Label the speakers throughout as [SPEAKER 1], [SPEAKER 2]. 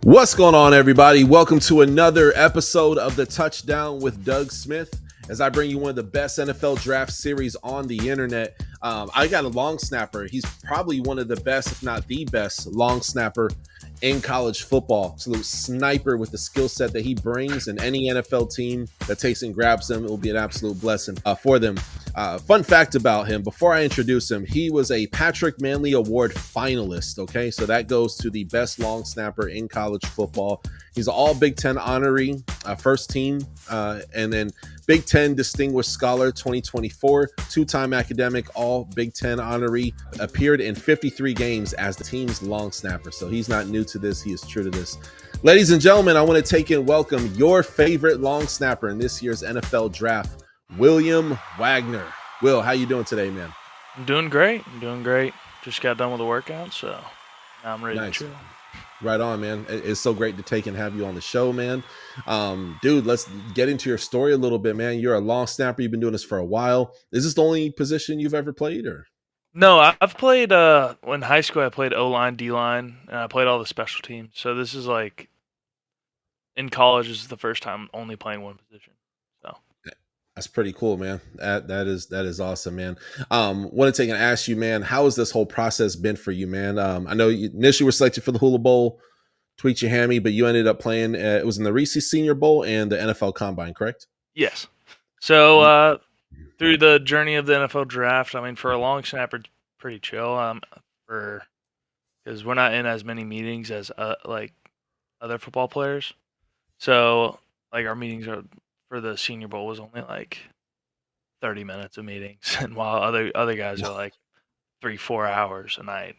[SPEAKER 1] What's going on, everybody? Welcome to another episode of the Touchdown with Doug Smith. As I bring you one of the best NFL draft series on the internet, I got a long snapper. He's probably one of the best, if not the best, long snapper in college football. Absolute sniper with the skill set that he brings, and any NFL team that takes and grabs him, it will be an absolute blessing for them. Fun fact about him, before I introduce him, he was a Patrick Manley Award finalist. Okay, so that goes to the best long snapper in college football. He's an all Big Ten honoree, first team, and then Big Ten Distinguished Scholar 2024, two-time academic, all Big Ten honoree, appeared in 53 games as the team's long snapper. So he's not new to this. He is true to this. Ladies and gentlemen, I want to take and welcome your favorite long snapper in this year's NFL draft, William Wagner. Will, how you doing today, man?
[SPEAKER 2] I'm doing great. Just got done with the workout, so now I'm ready to chill.
[SPEAKER 1] Right on, man. It's so great to take and have you on the show, man. Dude, let's get into your story a little bit, man. You're a long snapper. You've been doing this for a while. Is this the only position you've ever played, or?
[SPEAKER 2] No, I've played in high school I played O-line, D-line, and I played all the special teams. So this is like in college, this is the first time only playing one position. So
[SPEAKER 1] that's pretty cool, man. That is awesome, man. Want to take and ask you, man, how has this whole process been for you, man? I know you initially were selected for the Hula Bowl, tweaked your hammy, but you ended up playing. It was in the Reese Senior Bowl and the NFL Combine, correct?
[SPEAKER 2] Yes. So through the journey of the NFL draft, I mean, for a long snapper, it's pretty chill. Because we're not in as many meetings as like other football players. So like our meetings are for the Senior Bowl was only like 30 minutes of meetings, and while other guys are like 3-4 hours a night.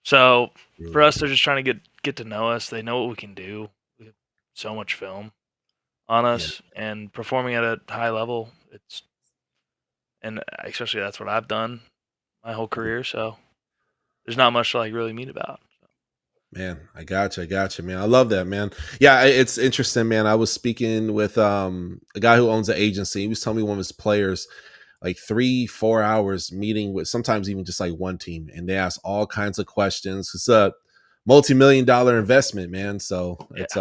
[SPEAKER 2] So for us, they're just trying to get to know us. They know what we can do. We have so much film on us, and performing at a high level. And especially that's what I've done my whole career. So there's not much to like really meet about.
[SPEAKER 1] Man, I gotcha, man. I love that, man. Yeah, it's interesting, man. I was speaking with a guy who owns an agency. He was telling me one of his players, like 3-4 hours meeting with sometimes even just like one team, and they ask all kinds of questions. It's a multi-million-dollar investment, man. So it's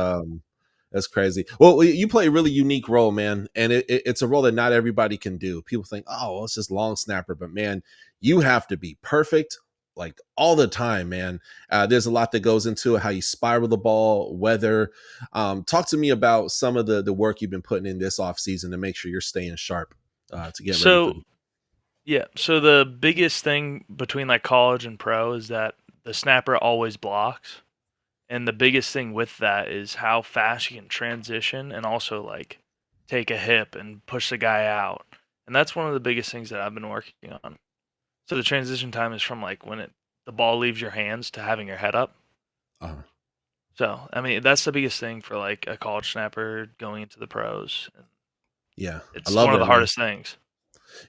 [SPEAKER 1] that's crazy. Well, you play a really unique role, man, and it's a role that not everybody can do. People think, oh, well, it's just long snapper, but man, you have to be perfect like all the time, man. There's a lot that goes into it, how you spiral the ball, weather. Talk to me about some of the work you've been putting in this off season to make sure you're staying sharp to get ready.
[SPEAKER 2] So the biggest thing between like college and pro is that the snapper always blocks. And the biggest thing with that is how fast you can transition and also like take a hip and push the guy out. And that's one of the biggest things that I've been working on. So the transition time is from like when the ball leaves your hands to having your head up.
[SPEAKER 1] Uh-huh.
[SPEAKER 2] So I mean that's the biggest thing for like a college snapper going into the pros.
[SPEAKER 1] Yeah,
[SPEAKER 2] it's
[SPEAKER 1] I love
[SPEAKER 2] one of
[SPEAKER 1] that,
[SPEAKER 2] the hardest things.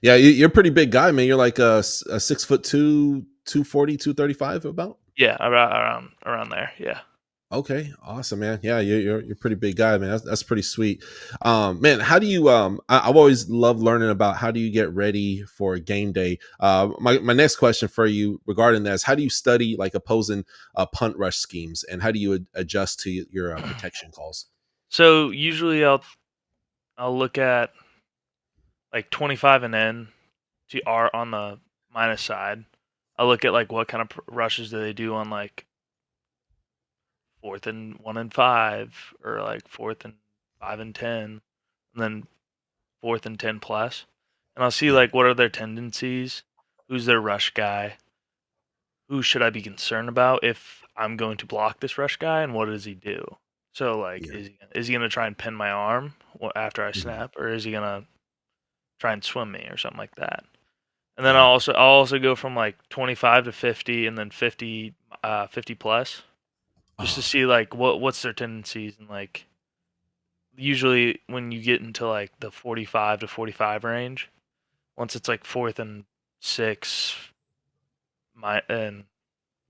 [SPEAKER 1] Yeah, you're a pretty big guy, man. You're like a 6'2", 240, 235 about.
[SPEAKER 2] Yeah, around there. Yeah.
[SPEAKER 1] Okay, awesome, man. Yeah, you're a pretty big guy, man. That's pretty sweet. Man, how do you I've always loved learning about how do you get ready for game day. My next question for you regarding that is how do you study like opposing punt rush schemes, and how do you adjust to your protection calls?
[SPEAKER 2] So usually I'll look at like 25 and N to R on the minus side. I'll look at like what kind of rushes do they do on like 4th and 1 and 5, or like 4th and 5 and 10, and then 4th and 10 plus. And I'll see like what are their tendencies, who's their rush guy, who should I be concerned about if I'm going to block this rush guy, and what does he do? So like, is he gonna try and pin my arm after I snap, or is he gonna try and swim me or something like that? And then I'll also go from like 25 to 50, and then 50 plus, just to see like what's their tendencies. And like usually when you get into like the 45 to 45 range, once it's like 4th and 6 and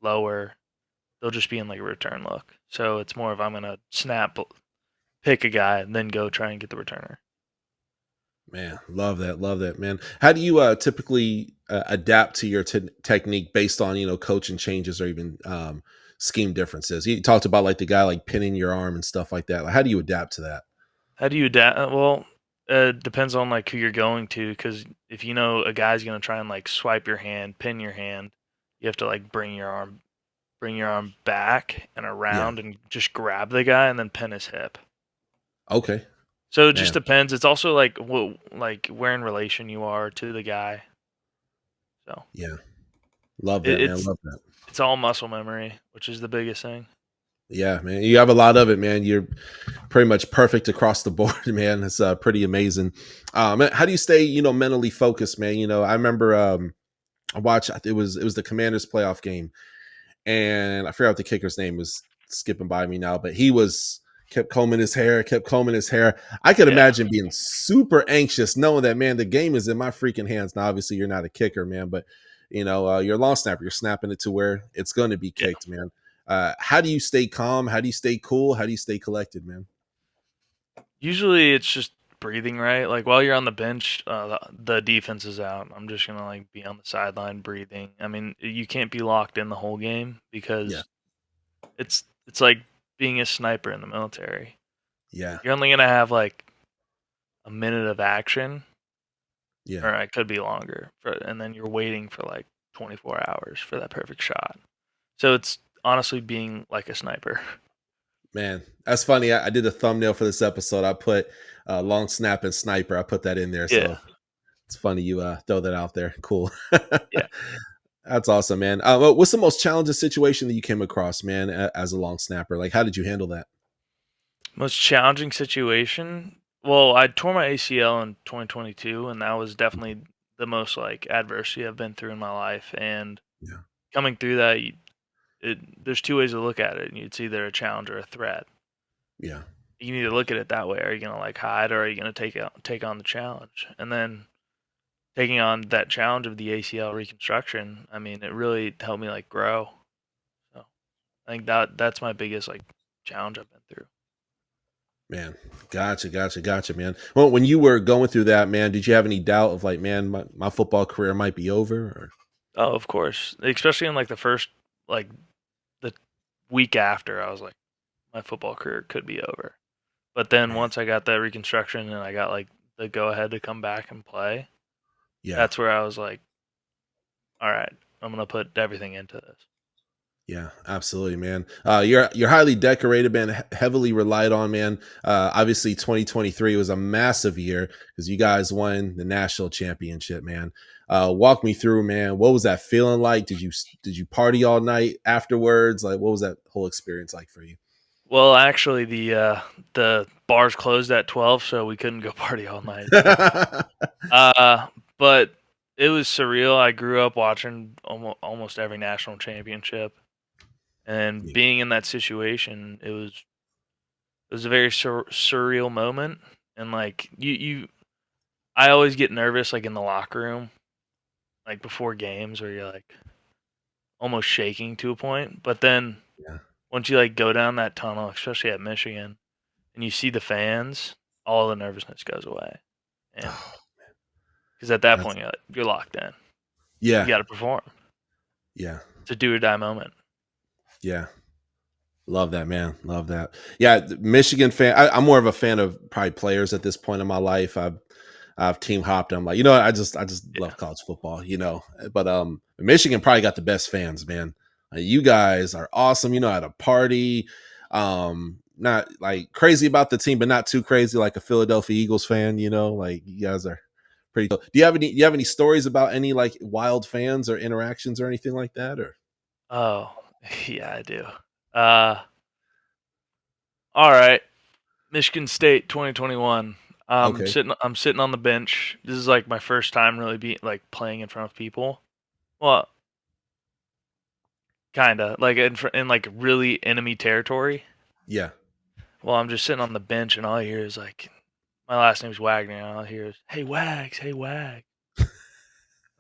[SPEAKER 2] lower, they'll just be in like a return look. So it's more of I'm gonna snap, pick a guy, and then go try and get the returner.
[SPEAKER 1] Man, love that, man. How do you typically adapt to your technique based on coaching changes or even scheme differences. You talked about like the guy like pinning your arm and stuff like that. Like, how do you adapt to that?
[SPEAKER 2] How do you adapt? Well, depends on like who you're going to, because if you know a guy's gonna try and like swipe your hand, pin your hand, you have to like bring your arm back and
[SPEAKER 1] Yeah.
[SPEAKER 2] around, and just grab the guy and then pin his hip.
[SPEAKER 1] Okay.
[SPEAKER 2] So it just
[SPEAKER 1] Man.
[SPEAKER 2] depends. It's also like like where in relation you are to the guy. So
[SPEAKER 1] Yeah. Love
[SPEAKER 2] it,
[SPEAKER 1] that, man.
[SPEAKER 2] it's
[SPEAKER 1] Love that.
[SPEAKER 2] it's all muscle memory, which is the biggest thing.
[SPEAKER 1] Yeah, man. You have a lot of it, man. You're pretty much perfect across the board, man. It's pretty amazing. How do you stay, mentally focused, man? I remember I watched it was the Commanders playoff game, and I forgot what the kicker's name was, skipping by me now, but he was kept combing his hair. I could
[SPEAKER 2] Yeah,
[SPEAKER 1] imagine being super anxious knowing that, man, the game is in my freaking hands. Now, obviously, you're not a kicker, man, but you're a long snapper. You're snapping it to where it's going to be
[SPEAKER 2] yeah.
[SPEAKER 1] kicked, man. How do you stay calm? How do you stay cool? How do you stay collected, man?
[SPEAKER 2] Usually it's just breathing right. Like while you're on the bench, the defense is out. I'm just gonna like be on the sideline breathing. I mean, you can't be locked in the whole game
[SPEAKER 1] Yeah,
[SPEAKER 2] because it's like being a sniper in the military.
[SPEAKER 1] yeah,
[SPEAKER 2] You're only gonna have like a minute of action,
[SPEAKER 1] yeah.
[SPEAKER 2] or it could be longer, and then you're waiting for like 24 hours for that perfect shot. So it's honestly being like a sniper.
[SPEAKER 1] Man, that's funny. I did a thumbnail for this episode. I put long snap and sniper. I put that in there,
[SPEAKER 2] Yeah,
[SPEAKER 1] so it's funny you throw that out there. Cool.
[SPEAKER 2] yeah.
[SPEAKER 1] That's awesome, man. What's the most challenging situation that you came across, man, as a long snapper? Like, how did you handle that?
[SPEAKER 2] Most challenging situation? Well, I tore my ACL in 2022, and that was definitely the most like adversity I've been through in my life. And
[SPEAKER 1] Yeah,
[SPEAKER 2] coming through that, there's two ways to look at it. It's either a challenge or a threat.
[SPEAKER 1] yeah,
[SPEAKER 2] You need to look at it that way. Are you gonna like hide, or are you gonna take on the challenge? And then taking on that challenge of the ACL reconstruction, I mean, it really helped me like grow. So I think that's my biggest like challenge I've been through.
[SPEAKER 1] man. Gotcha, man. Well, when you were going through that, man, did you have any doubt of like, man, my football career might be over? Or
[SPEAKER 2] Oh, of course. Especially in like the first like the week after, I was like, my football career could be over. But then
[SPEAKER 1] man,
[SPEAKER 2] once I got that reconstruction and I got like the go ahead to come back and play,
[SPEAKER 1] yeah.
[SPEAKER 2] that's where I was like, all right, I'm gonna put everything into this.
[SPEAKER 1] Yeah, absolutely, man. You're highly decorated, man. Heavily relied on, man. Obviously, 2023 was a massive year because you guys won the national championship, man. Walk me through, man. What was that feeling like? Did you party all night afterwards? Like, what was that whole experience like for you?
[SPEAKER 2] Well, actually, the bars closed at 12, so we couldn't go party all night. Uh, but it was surreal. I grew up watching almost every national championship, and
[SPEAKER 1] Yeah,
[SPEAKER 2] being in that situation, it was a very surreal moment. And like I always get nervous like in the locker room, like before games, where you're like almost shaking to a point. But then
[SPEAKER 1] yeah.
[SPEAKER 2] once you like go down that tunnel, especially at Michigan, and you see the fans, all the nervousness goes away. And because at that
[SPEAKER 1] That's
[SPEAKER 2] point you're locked in, you
[SPEAKER 1] yeah,
[SPEAKER 2] got to perform.
[SPEAKER 1] yeah,
[SPEAKER 2] It's a do or die moment.
[SPEAKER 1] yeah. Love that, man. Love that. Yeah, Michigan fan. I'm more of a fan of probably players at this point in my life. I've team hopped. I'm like, I just
[SPEAKER 2] Yeah.
[SPEAKER 1] love college football, But Michigan probably got the best fans, man. You guys are awesome. You know how to party. Not like crazy about the team, but not too crazy like a Philadelphia Eagles fan. Like you guys are pretty cool. Do you have any stories about any like wild fans or interactions or anything like that? Or
[SPEAKER 2] Oh, yeah, I do. Uh, all right. Michigan State 2021.
[SPEAKER 1] okay,
[SPEAKER 2] I'm sitting on the bench. This is like my first time really being like playing in front of people. Well, kinda like in like really enemy territory.
[SPEAKER 1] yeah.
[SPEAKER 2] Well, I'm just sitting on the bench and all I hear is like my last name's Wagner, and all I hear is "Hey Wags, hey Wag."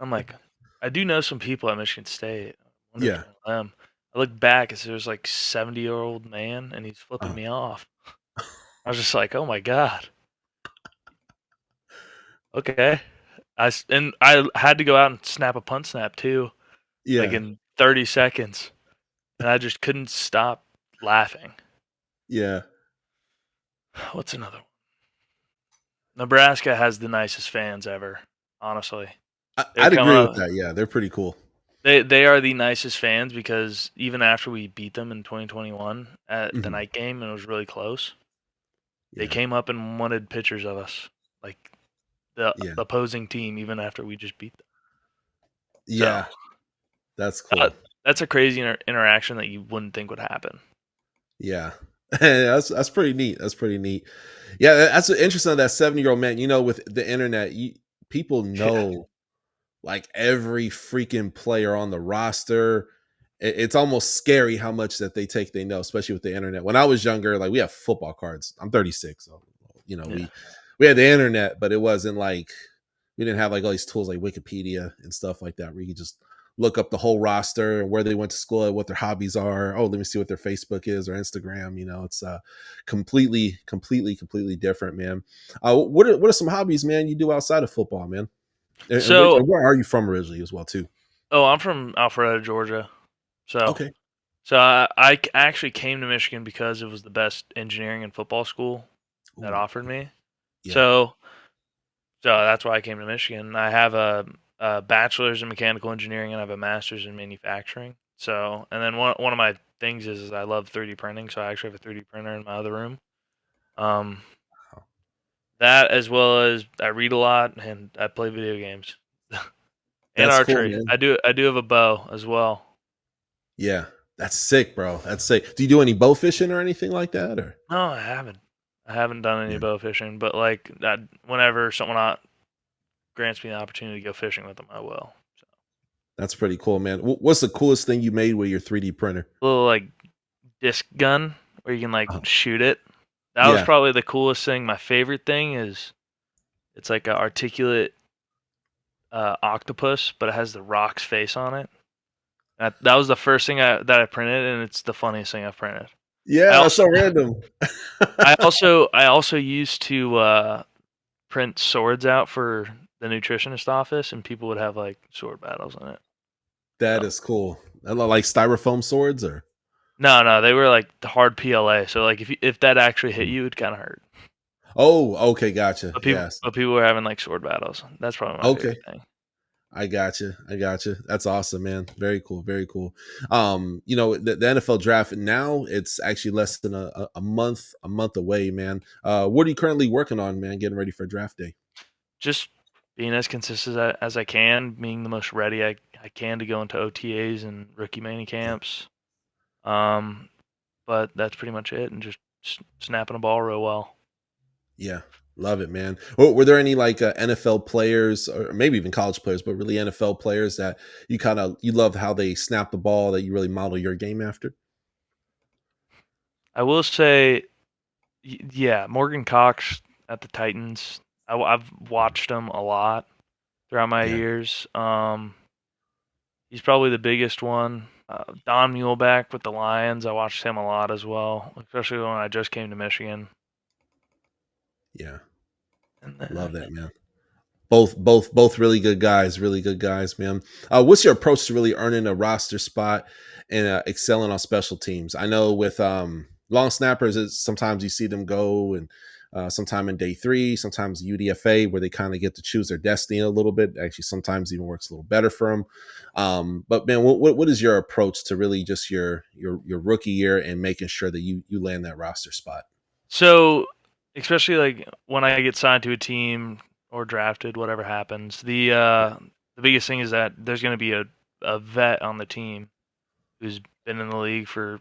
[SPEAKER 2] I'm like, I do know some people at Michigan State. I wonder if
[SPEAKER 1] Yeah.
[SPEAKER 2] you're one of them. I look back and there's like 70-year-old man and he's flipping
[SPEAKER 1] Uh,
[SPEAKER 2] me off. I was just like, oh my god, okay. And I had to go out and snap a punt snap too, like
[SPEAKER 1] yeah.
[SPEAKER 2] in 30 seconds. and I just couldn't stop laughing.
[SPEAKER 1] Yeah.
[SPEAKER 2] What's another one? Nebraska has the nicest fans ever, honestly. They
[SPEAKER 1] I'd
[SPEAKER 2] come
[SPEAKER 1] agree with
[SPEAKER 2] up
[SPEAKER 1] that. Yeah, they're pretty cool.
[SPEAKER 2] they are the nicest fans because even after we beat them in 2021 at the
[SPEAKER 1] Hmm.
[SPEAKER 2] night game and it was really close, they
[SPEAKER 1] Yeah.
[SPEAKER 2] came up and wanted pictures of us, like the
[SPEAKER 1] Yeah.
[SPEAKER 2] opposing team, even after we just beat them. So
[SPEAKER 1] Yeah. That's
[SPEAKER 2] uh,
[SPEAKER 1] cool.
[SPEAKER 2] that's a crazy interaction that you wouldn't think would happen.
[SPEAKER 1] Yeah. That's pretty neat. That's pretty neat. Yeah, that's interesting. That 7-year-old man. With the internet, people
[SPEAKER 2] Yeah.
[SPEAKER 1] know like every freaking player on the roster. It's almost scary how much that they know, especially with the internet. When I was younger, like we have football cards. I'm 36, so
[SPEAKER 2] Yeah.
[SPEAKER 1] we had the internet, but it wasn't like we didn't have like all these tools like Wikipedia and stuff like that where you could just look up the whole roster and where they went to school, what their hobbies are. Oh, let me see what their Facebook is or Instagram. It's completely different, man. What are some hobbies, man, you do outside of football, man? And
[SPEAKER 2] So,
[SPEAKER 1] where are you from originally as well, too?
[SPEAKER 2] I'm from Alpharetta, Georgia. So,
[SPEAKER 1] Okay.
[SPEAKER 2] I actually came to Michigan because it was the best engineering and football school that
[SPEAKER 1] Ooh,
[SPEAKER 2] offered me.
[SPEAKER 1] yeah.
[SPEAKER 2] So, that's why I came to Michigan. I have a bachelor's in mechanical engineering and I have a master's in manufacturing. So, and then one of my things is I love 3D printing. So I actually have a 3D printer in my other room. Um, that as well as I read a lot and I play video games and
[SPEAKER 1] That's cool,
[SPEAKER 2] archery.
[SPEAKER 1] man.
[SPEAKER 2] I do have a bow as well.
[SPEAKER 1] Yeah. That's sick, bro. That's sick. Do you do any bow fishing or anything like that? Or
[SPEAKER 2] No, I haven't. I haven't done any
[SPEAKER 1] yeah,
[SPEAKER 2] bow fishing, but like that, whenever someone grants me the opportunity to go fishing with them, I will. So,
[SPEAKER 1] that's pretty cool, man. What's the coolest thing you made with your 3D printer?
[SPEAKER 2] a little like disc gun where you can like
[SPEAKER 1] Uh,
[SPEAKER 2] shoot it. That was
[SPEAKER 1] yeah.
[SPEAKER 2] probably the coolest thing. My favorite thing is it's like an articulate octopus, but it has the rock's face on it. That was the first thing that I printed, and it's the funniest thing I've printed. I
[SPEAKER 1] Yeah, that's
[SPEAKER 2] also
[SPEAKER 1] so random.
[SPEAKER 2] I also used to print swords out for the nutritionist office, and people would have like sword battles in it.
[SPEAKER 1] That
[SPEAKER 2] So
[SPEAKER 1] is cool. I like styrofoam swords or
[SPEAKER 2] no, they were like the hard PLA. So like if that actually hit
[SPEAKER 1] Mhm.
[SPEAKER 2] you, it kind of hurt.
[SPEAKER 1] Oh, okay, gotcha.
[SPEAKER 2] But people
[SPEAKER 1] Yes.
[SPEAKER 2] but people were having like sword battles. That's probably my
[SPEAKER 1] Okay.
[SPEAKER 2] favorite thing.
[SPEAKER 1] I got you. I got you. That's awesome, man. Very cool. Very cool. The NFL draft now, it's actually less than a month away, man. What are you currently working on, man? Getting ready for draft day.
[SPEAKER 2] Just being as consistent as I can, being the most ready I can to go into OTAs and rookie mini
[SPEAKER 1] Yeah.
[SPEAKER 2] camps. Um, but that's pretty much it, and just snapping a ball real well.
[SPEAKER 1] Yeah. Love it, man. Were there any like NFL players or maybe even college players, but really NFL players that you love how they snap the ball that you really model your game after?
[SPEAKER 2] I will say, yeah, Morgan Cox at the Titans. I've watched him a lot throughout my
[SPEAKER 1] Yeah.
[SPEAKER 2] years. He's probably the biggest one. Don Muhlback with the Lions. I watched him a lot as well, especially when I just came to Michigan.
[SPEAKER 1] Yeah.
[SPEAKER 2] And
[SPEAKER 1] Love
[SPEAKER 2] then
[SPEAKER 1] that, man. Both really good guys, man. What's your approach to really earning a roster spot and excelling on special teams? I know with long snappers, sometimes you see them go and sometime in day three, sometimes UDFA where they kind of get to choose their destiny a little bit. Actually, sometimes even works a little better for them. But man, what is your approach to really just your rookie year and making sure that you land that roster spot?
[SPEAKER 2] so, especially like when I get signed to a team or drafted, whatever happens, the biggest thing is that there's going to be a vet on the team who's been in the league for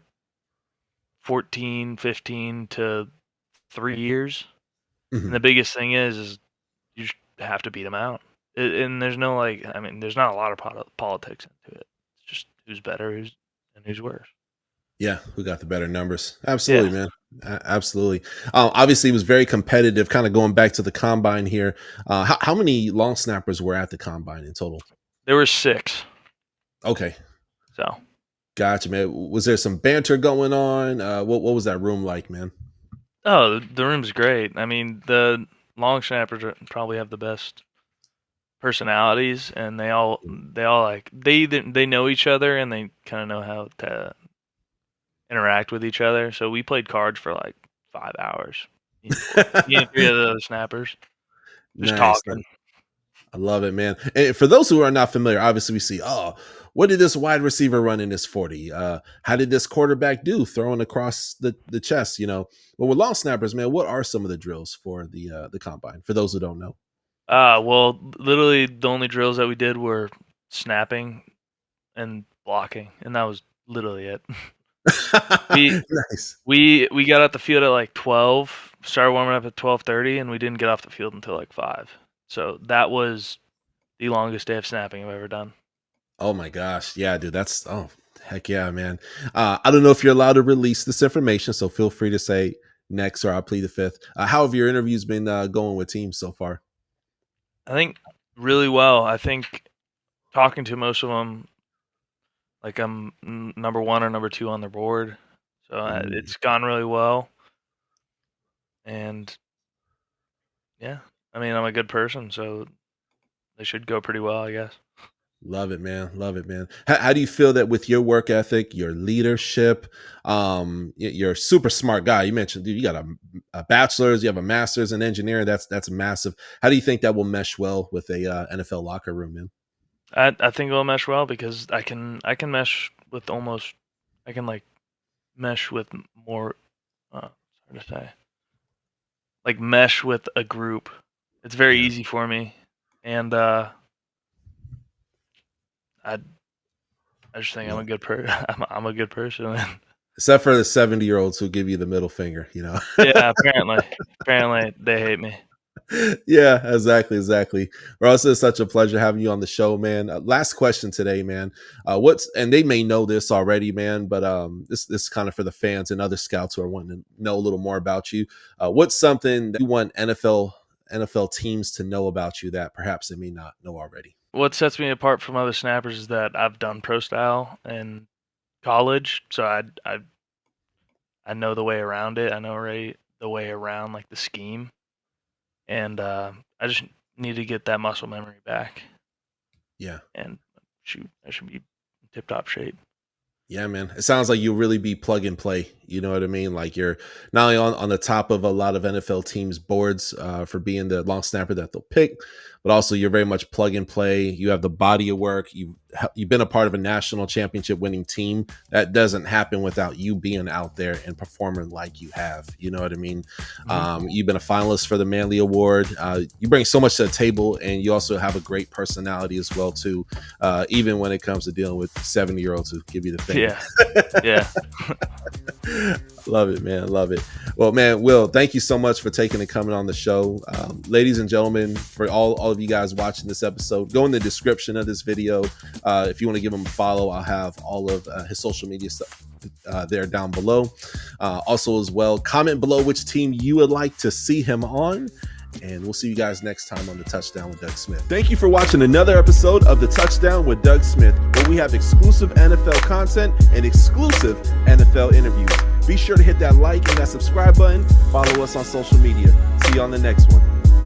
[SPEAKER 2] 14, 15 to 3 years. And
[SPEAKER 1] Mhm.
[SPEAKER 2] the biggest thing is you just have to beat them out. And there's no like, I mean, there's not a lot of politics into it. It's just who's better, and who's worse.
[SPEAKER 1] Yeah, who got the better numbers?
[SPEAKER 2] Yeah,
[SPEAKER 1] Absolutely, man. Absolutely. Obviously, it was very competitive. Kind of going back to the combine here. How many long snappers were at the combine in total?
[SPEAKER 2] there were six.
[SPEAKER 1] Okay,
[SPEAKER 2] So,
[SPEAKER 1] gotcha, man. Was there some banter going on? What was that room like, man?
[SPEAKER 2] oh, the room's great. I mean, the long snappers probably have the best personalities, and they all like they know each other, and they kind of know how to. interact with each other. So we played cards for like 5 hours. Me and 3 of the other snappers just
[SPEAKER 1] Nice.
[SPEAKER 2] talking.
[SPEAKER 1] I love it, man. And for those who are not familiar, obviously we see, oh, what did this wide receiver run in this 40? How did this quarterback do throwing across the chest? Well, with long snappers, man, what are some of the drills for the combine? For those who don't know.
[SPEAKER 2] Well, literally the only drills that we did were snapping and blocking, and that was literally it.
[SPEAKER 1] Nice.
[SPEAKER 2] We got out the field at like 12, started warming up at 12:30, and we didn't get off the field until like 5. So that was the longest day of snapping I've ever done.
[SPEAKER 1] Oh my gosh. Yeah, dude. Heck yeah, man. I don't know if you're allowed to release this information, so feel free to say next or I'll plead the fifth. How have your interviews been going with teams so far?
[SPEAKER 2] I think really well. I think talking to most of them, like I'm number 1 or number 2 on their board. So it's gone really well. And yeah, I mean, I'm a good person, so they should go pretty well, I guess.
[SPEAKER 1] Love it, man. Love it, man. How do you feel that with your work ethic, your leadership, you're a super smart guy. You mentioned, dude, you got a bachelor's, you have a master's in engineering. That's massive. How do you think that will mesh well with a NFL locker room, man?
[SPEAKER 2] I think it'll mesh well because I can mesh with almost, I can like mesh with more, hard to say, like mesh with a group. It's very easy for me, and I just think I'm a good I'm a good person.
[SPEAKER 1] Except for the 70-year-olds who give you the middle finger,
[SPEAKER 2] Yeah, apparently they hate me.
[SPEAKER 1] Yeah, exactly. Ross, it's such a pleasure having you on the show, man. Last question today, man. And they may know this already, man, but this is kind of for the fans and other scouts who are wanting to know a little more about you. What's something that you want NFL teams to know about you that perhaps they may not know already?
[SPEAKER 2] What sets me apart from other snappers is that I've done pro style in college, so I know the way around it. I know the way around like the scheme, and I just need to get that muscle memory back.
[SPEAKER 1] Yeah,
[SPEAKER 2] and shoot, I should be tip top shape.
[SPEAKER 1] Yeah, man. It sounds like you'll really be plug and play. You know what I mean? Like you're not only on the top of a lot of NFL teams' boards for being the long snapper that they'll pick, but also you're very much plug and play. You have the body of work. You've been a part of a national championship winning team. That doesn't happen without you being out there and performing like you have. You know what I mean? Mm-hmm. You've been a finalist for the Manley Award. You bring so much to the table, and you also have a great personality as well too. Even when it comes to dealing with 70-year-olds who give you the thing.
[SPEAKER 2] Yeah.
[SPEAKER 1] Love it, man. Love it. Well, man, Will, thank you so much for taking and coming on the show. Ladies and gentlemen, for all of you guys watching this episode, go in the description of this video. If you want to give him a follow, I'll have all of his social media stuff there down below. Also as well, comment below which team you would like to see him on. And we'll see you guys next time on The Touchdown with Doug Smith. Thank you for watching another episode of The Touchdown with Doug Smith, where we have exclusive NFL content and exclusive NFL interviews. Be sure to hit that like and that subscribe button. Follow us on social media. See you on the next one.